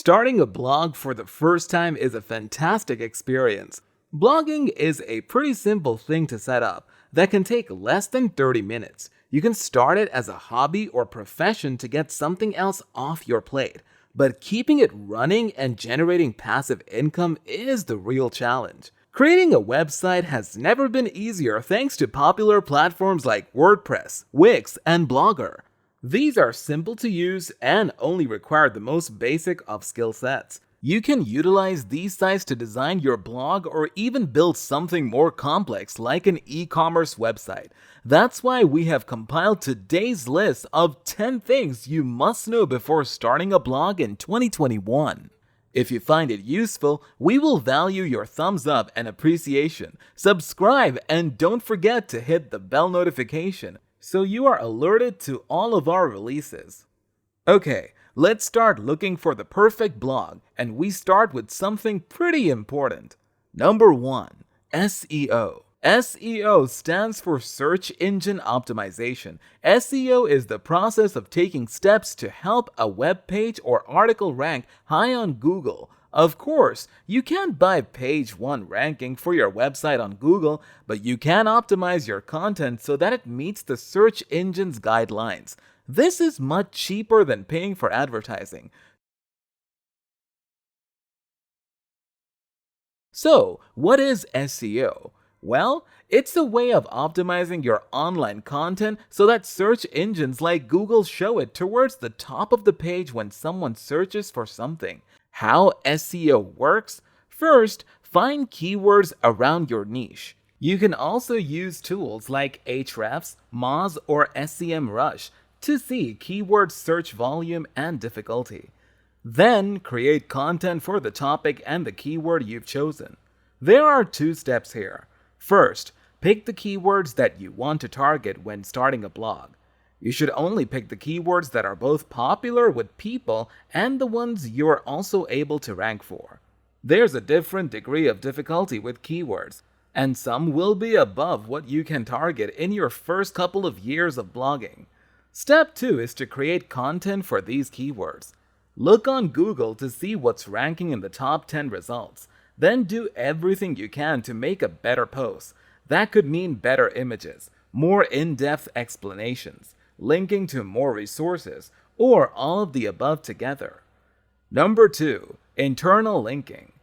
Starting a blog for the first time is a fantastic experience. Blogging is a pretty simple thing to set up that can take less than 30 minutes. You can start it as a hobby or profession to get something else off your plate, but keeping it running and generating passive income is the real challenge. Creating a website has never been easier thanks to popular platforms like WordPress, Wix, and Blogger. These are simple to use and only require the most basic of skill sets. You can utilize these sites to design your blog or even build something more complex like an e-commerce website. That's why we have compiled today's list of 10 things you must know before starting a blog in 2021. If you find it useful, we will value your thumbs up and appreciation. Subscribe and don't forget to hit the bell notification so you are alerted to all of our releases. Okay, let's start looking for the perfect blog, and we start with something pretty important. Number 1. SEO. SEO stands for Search Engine Optimization. SEO is the process of taking steps to help a web page or article rank high on Google. Of course, you can't buy page 1 ranking for your website on Google, but you can optimize your content so that it meets the search engine's guidelines. This is much cheaper than paying for advertising. So, what is SEO? Well, it's a way of optimizing your online content so that search engines like Google show it towards the top of the page when someone searches for something. How SEO works? First, find keywords around your niche. You can also use tools like Ahrefs, Moz, or SEMrush to see keyword search volume and difficulty. Then, create content for the topic and the keyword you've chosen. There are 2 steps here. First, pick the keywords that you want to target when starting a blog. You should only pick the keywords that are both popular with people and the ones you are also able to rank for. There's a different degree of difficulty with keywords, and some will be above what you can target in your first couple of years of blogging. Step 2 is to create content for these keywords. Look on Google to see what's ranking in the top 10 results. Then do everything you can to make a better post. That could mean better images, more in-depth explanations, linking to more resources, or all of the above together. Number 2. Internal linking.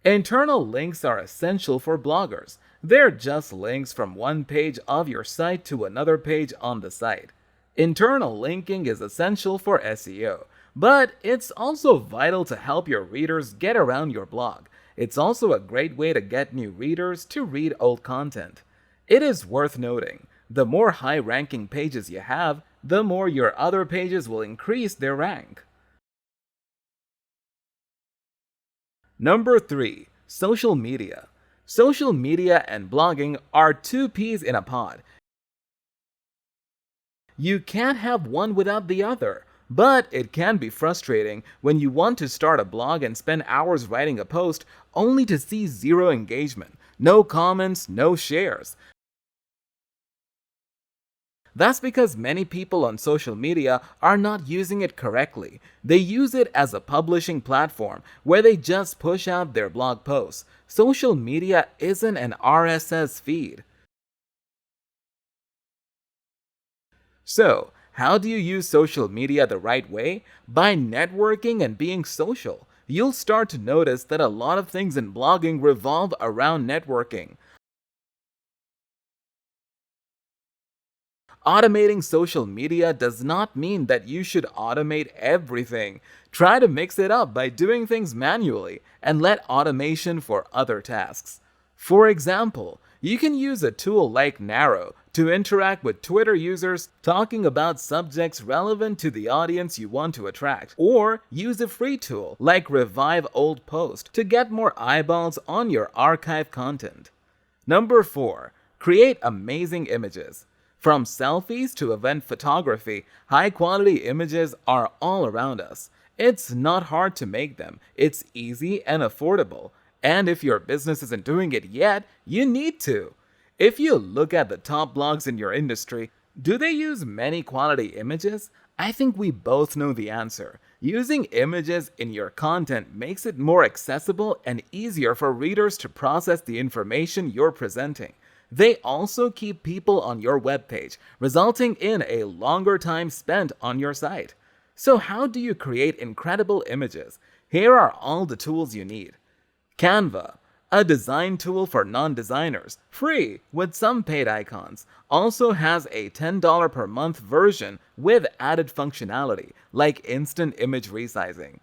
Internal links are essential for bloggers. They're just links from one page of your site to another page on the site. Internal linking is essential for SEO, but it's also vital to help your readers get around your blog. It's also a great way to get new readers to read old content. It is worth noting, the more high-ranking pages you have, the more your other pages will increase their rank. Number 3. Social media. Social media and blogging are 2 peas in a pod. You can't have one without the other, but it can be frustrating when you want to start a blog and spend hours writing a post only to see 0 engagement, no comments, no shares. That's because many people on social media are not using it correctly. They use it as a publishing platform where they just push out their blog posts. Social media isn't an RSS feed. So, how do you use social media the right way? By networking and being social. You'll start to notice that a lot of things in blogging revolve around networking. Automating social media does not mean that you should automate everything. Try to mix it up by doing things manually and let automation for other tasks. For example, you can use a tool like Narrow to interact with Twitter users talking about subjects relevant to the audience you want to attract, or use a free tool like Revive Old Post to get more eyeballs on your archive content. Number 4. Create amazing images. From selfies to event photography, high-quality images are all around us. It's not hard to make them. It's easy and affordable. And if your business isn't doing it yet, you need to. If you look at the top blogs in your industry, do they use many quality images? I think we both know the answer. Using images in your content makes it more accessible and easier for readers to process the information you're presenting. They also keep people on your webpage, resulting in a longer time spent on your site. So how do you create incredible images? Here are all the tools you need. Canva, a design tool for non-designers, free with some paid icons, also has a $10 per month version with added functionality like instant image resizing.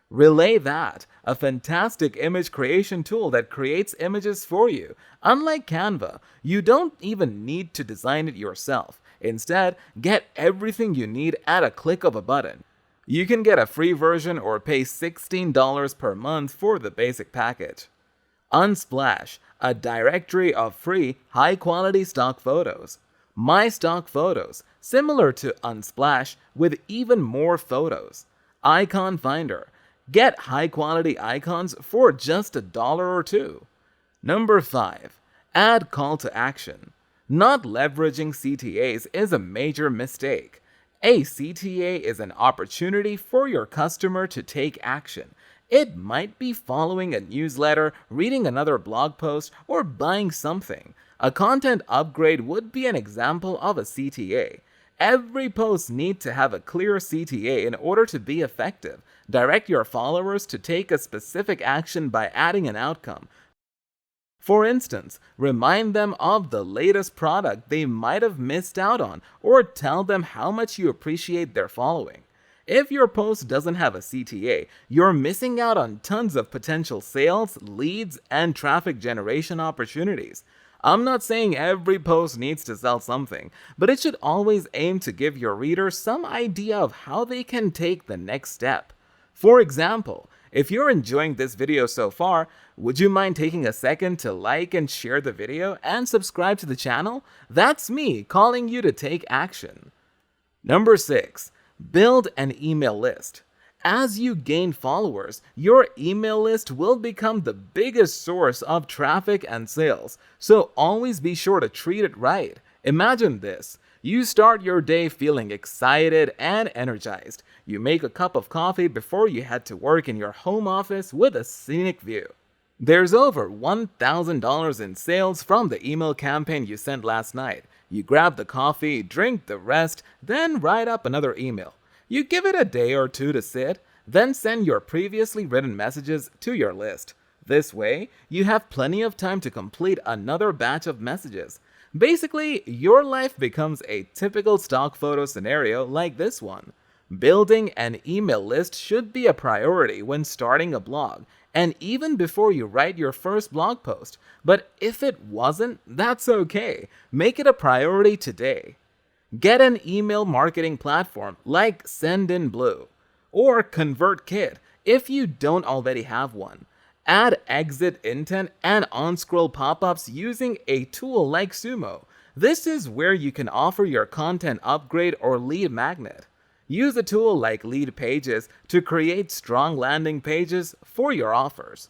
Relay That, a fantastic image creation tool that creates images for you. Unlike Canva, you don't even need to design it yourself. Instead, get everything you need at a click of a button. You can get a free version or pay $16 per month for the basic package. Unsplash, a directory of free, high-quality stock photos. My Stock Photos, similar to Unsplash with even more photos. Icon Finder, get high-quality icons for just $1 or $2. Number 5. Add call to action. Not leveraging CTAs is a major mistake. A CTA is an opportunity for your customer to take action. It might be following a newsletter, reading another blog post, or buying something. A content upgrade would be an example of a CTA. Every post needs to have a clear CTA in order to be effective. Direct your followers to take a specific action by adding an outcome. For instance, remind them of the latest product they might have missed out on, or tell them how much you appreciate their following. If your post doesn't have a CTA, you're missing out on tons of potential sales, leads, and traffic generation opportunities. I'm not saying every post needs to sell something, but it should always aim to give your readers some idea of how they can take the next step. For example, if you're enjoying this video so far, would you mind taking a second to like and share the video and subscribe to the channel? That's me calling you to take action. Number 6. Build an email list. As you gain followers, your email list will become the biggest source of traffic and sales, so always be sure to treat it right. Imagine this. You start your day feeling excited and energized. You make a cup of coffee before you head to work in your home office with a scenic view. There's over $1,000 in sales from the email campaign you sent last night. You grab the coffee, drink the rest, then write up another email. You give it a day or two to sit, then send your previously written messages to your list. This way, you have plenty of time to complete another batch of messages. Basically, your life becomes a typical stock photo scenario like this one. Building an email list should be a priority when starting a blog, and even before you write your first blog post. But if it wasn't, that's okay. Make it a priority today. Get an email marketing platform like Sendinblue or ConvertKit if you don't already have one. Add exit intent and on-scroll pop-ups using a tool like Sumo. This is where you can offer your content upgrade or lead magnet. Use a tool like Leadpages to create strong landing pages for your offers.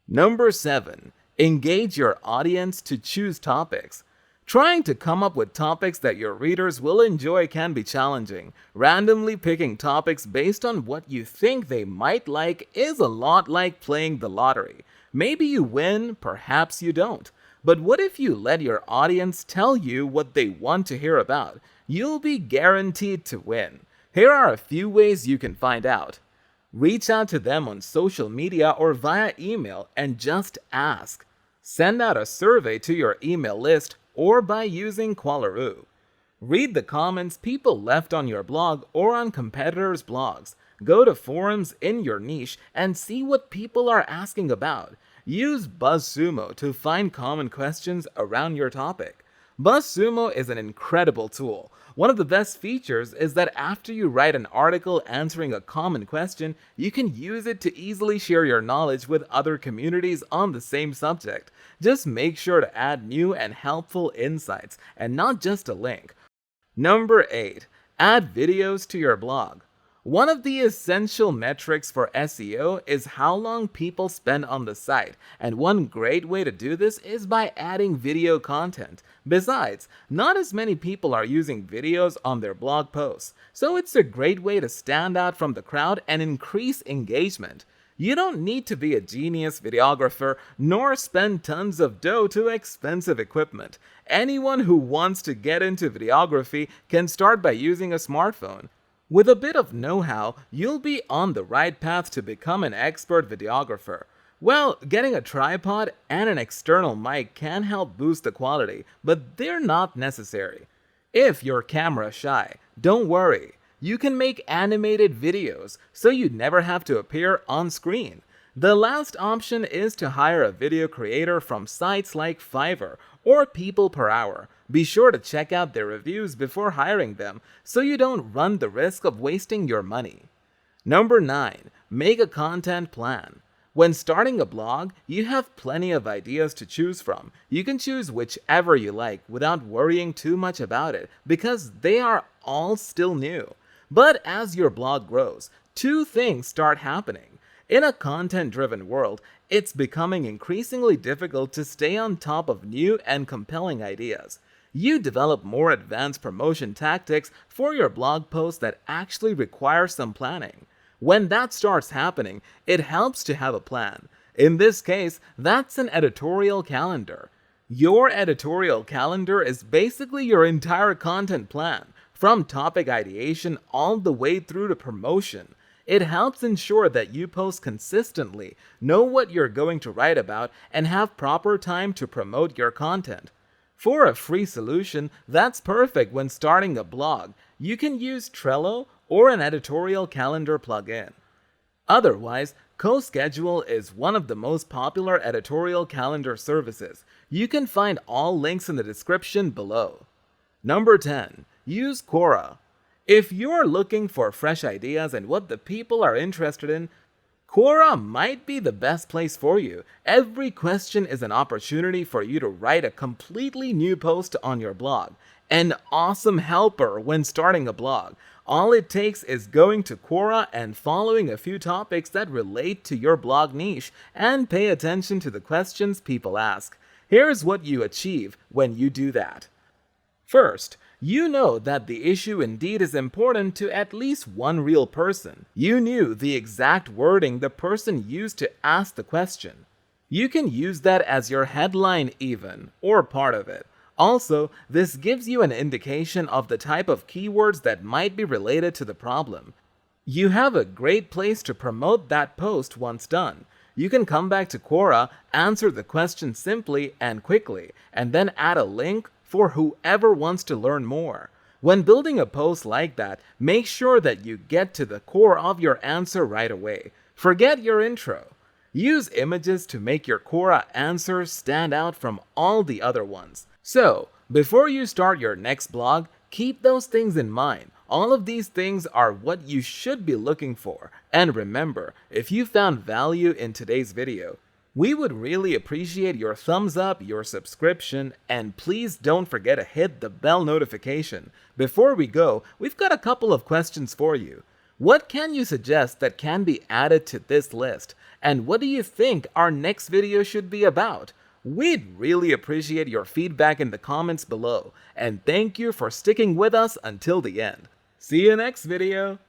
Number 7. Engage your audience to choose topics. Trying to come up with topics that your readers will enjoy can be challenging. Randomly picking topics based on what you think they might like is a lot like playing the lottery. Maybe you win, perhaps you don't. But what if you let your audience tell you what they want to hear about? You'll be guaranteed to win. Here are a few ways you can find out. Reach out to them on social media or via email and just ask. Send out a survey to your email list or by using Qualaroo. Read the comments people left on your blog or on competitors' blogs. Go to forums in your niche and see what people are asking about. Use BuzzSumo to find common questions around your topic. BuzzSumo is an incredible tool. One of the best features is that after you write an article answering a common question, you can use it to easily share your knowledge with other communities on the same subject. Just make sure to add new and helpful insights and not just a link. Number 8. Add videos to your blog. One of the essential metrics for SEO is how long people spend on the site, and one great way to do this is by adding video content. Besides, not as many people are using videos on their blog posts, so it's a great way to stand out from the crowd and increase engagement. You don't need to be a genius videographer nor spend tons of dough to expensive equipment. Anyone who wants to get into videography can start by using a smartphone. With a bit of know-how, you'll be on the right path to become an expert videographer. Well, getting a tripod and an external mic can help boost the quality, but they're not necessary. If you're camera shy, don't worry. You can make animated videos, so you never have to appear on screen. The last option is to hire a video creator from sites like Fiverr or People Per Hour. Be sure to check out their reviews before hiring them, so you don't run the risk of wasting your money. Number 9. Make a content plan. When starting a blog, you have plenty of ideas to choose from. You can choose whichever you like without worrying too much about it because they are all still new. But as your blog grows, two things start happening. In a content-driven world, it's becoming increasingly difficult to stay on top of new and compelling ideas. You develop more advanced promotion tactics for your blog posts that actually require some planning. When that starts happening, it helps to have a plan. In this case, that's an editorial calendar. Your editorial calendar is basically your entire content plan, from topic ideation all the way through to promotion. It helps ensure that you post consistently, know what you're going to write about, and have proper time to promote your content. For a free solution that's perfect when starting a blog, you can use Trello or an editorial calendar plugin. Otherwise, CoSchedule is one of the most popular editorial calendar services. You can find all links in the description below. Number 10. Use Quora. If you're looking for fresh ideas and what the people are interested in, Quora might be the best place for you. Every question is an opportunity for you to write a completely new post on your blog. An awesome helper when starting a blog. All it takes is going to Quora and following a few topics that relate to your blog niche and pay attention to the questions people ask. Here's what you achieve when you do that. First, you know that the issue indeed is important to at least one real person. You knew the exact wording the person used to ask the question. You can use that as your headline even, or part of it. Also, this gives you an indication of the type of keywords that might be related to the problem. You have a great place to promote that post once done. You can come back to Quora, answer the question simply and quickly, and then add a link for whoever wants to learn more. When building a post like that, make sure that you get to the core of your answer right away. Forget your intro. Use images to make your Quora answers stand out from all the other ones. So, before you start your next blog, keep those things in mind. All of these things are what you should be looking for. And remember, if you found value in today's video, we would really appreciate your thumbs up, your subscription, and please don't forget to hit the bell notification. Before we go, we've got a couple of questions for you. What can you suggest that can be added to this list? And what do you think our next video should be about? We'd really appreciate your feedback in the comments below. And thank you for sticking with us until the end. See you next video!